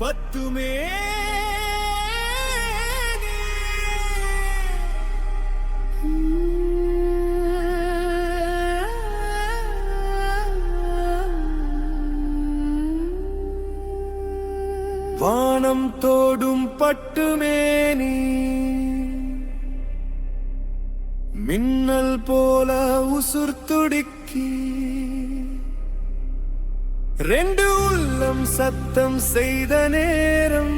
பத்துமே வானம் தோடும் பட்டுமேனி மின்னல் போல உசுர் துடிக்கி ரெண்டு உள்ளம் சத்தம் செய்த நேரம்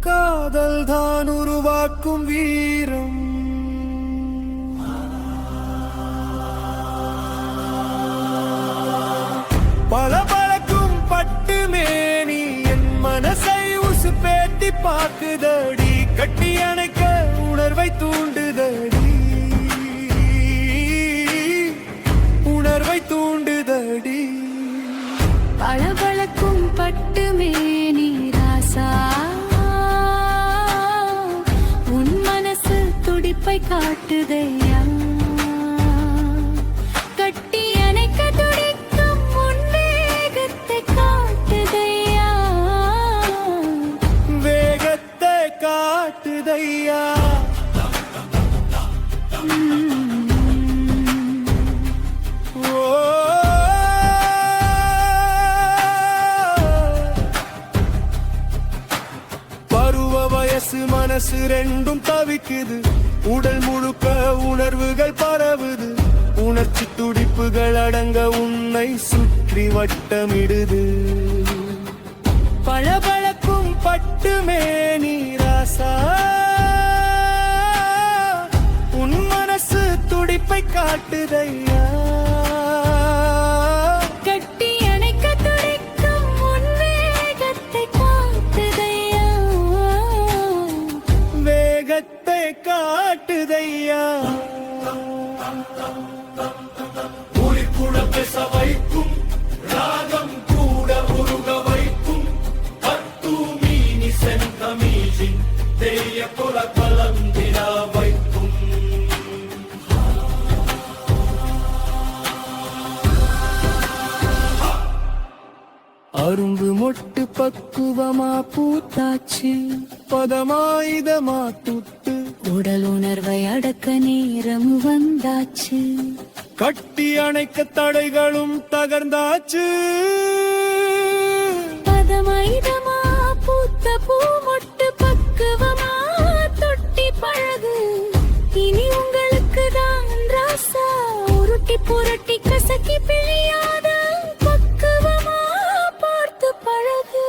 காதல் தான் உருவாக்கும் வீரம் பளபளக்கும் பட்டுமேனி என் மனசை உசு பேட்டி பார்க்குதடி கட்டி அணைக்க உணர்வை தூண்டுதடி தூண்டுதடி பளபளக்கும் பட்டுமேனி ராசா உன் மனசு துடிப்பை காட்டுதையா கட்டி அணைக்க துடிக்கும் உன் வேகத்தை காட்டுதையா வேகத்தை காட்டுதையா மனசு ரெண்டும் தவிக்குது உடல் முழுக்க உணர்வுகள் பரவுது உணர்ச்சி துடிப்புகள் அடங்க உன்னை சுற்றி வட்டமிடுது பளபளக்கும் பட்டுமேனி ராசா உன் மனசு துடிப்பை காட்டுதையா காட்டுதையா உயிர் கூட பேச வைக்கும் ராகம் கூட உருக வைக்கும் பட்டு மீனி செந்தமீஜி தெரிய கொல கலந்திட வைக்கும் அரும்பு மொட்டு பக்குவமா பூத்தாச்சு பதமாயுதமா துட்டு உடல் உணர்வை அடக்க நேரம் வந்தாச்சு கட்டி அணைக்க தடைகளும் தகர்ந்தாச்சு பதமாயுதமா பூத்த பூ மொட்டு பக்குவமா தொட்டி பழகு இனி உங்களுக்கு தான் ராசா உருட்டி புரட்டி கசக்கி பிழியாத பக்குவமா பார்த்து பழகு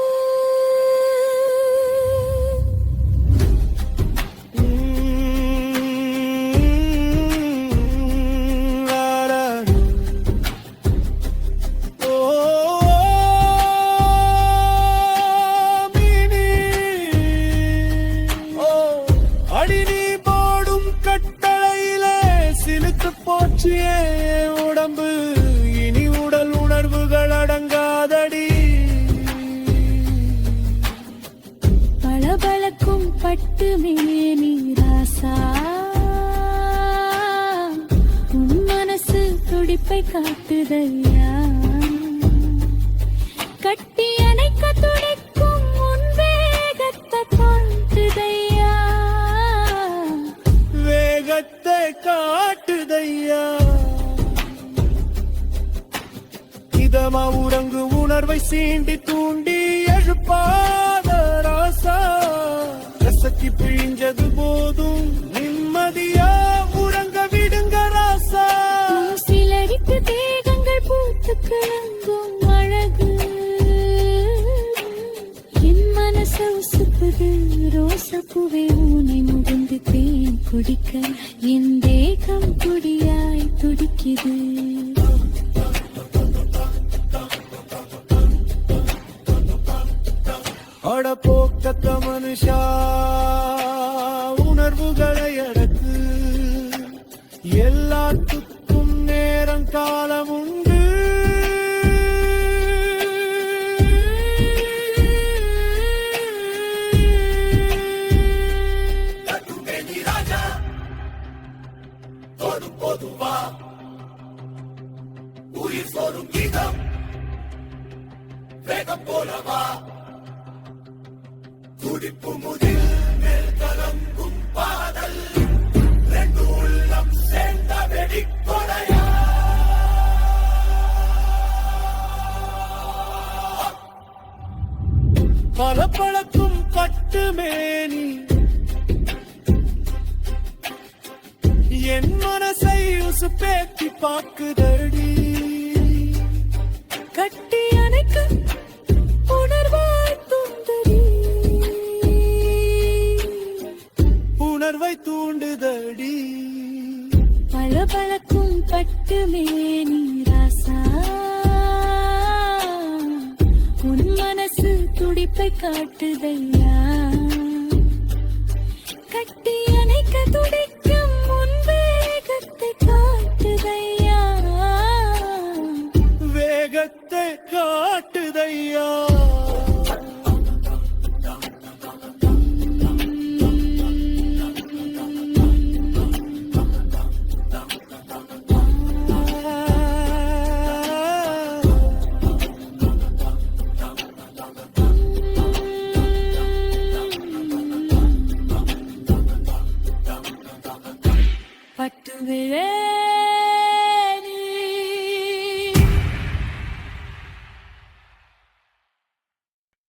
உடம்பு இனி உடல் உணர்வுகள் அடங்காதடி பளபளக்கும் பட்டுமேனி ராசா உன் மனசு துடிப்பை காட்டுதையா கட்டி அணைக்க துடிக்கும் உன் வேகத்தை காட்டுதையா வேகத்தை காட்டுதையா இதமா உறங்கு உணர்வை சீண்டி தூண்டி எழுப்பாத ராசா ரசக்கி பிழிஞ்சது போதும் நிம்மதியா உறங்க விடுங்க ராசா சிலரிக்கு தேகங்கள் பூத்து கிளங்கும் அழகு என் மனசு உசுப்புது ரோசப்பூவே ஊனை முகந்து தேன் குடிக்க என் தேகம் குடியாய் துடிக்குது அட போக்கத்த மனுஷா உன மேகம் போலவா துடிப்பு முதில் மேல் கலங்கும் பாடல் ரெண்டு உள்ளம் சேர்ந்த வெடிக்கொடையா பலப்பழக்கும் கட்டுமேனி என் மனசை உசுப்பேத்தி பாக்குதடி கட்டி அணைக்க உணர்வாய் தூண்டுதடி உணர்வை தூண்டுதடி பளபளக்கும் பட்டு மேனி ராசா உன் மனசு துடிப்பை காட்டுதையா கட்டி அணைக்க துடிக்கும் உன் வேகத்தை காட்டுதையா வேகத்தை காட்டுதையா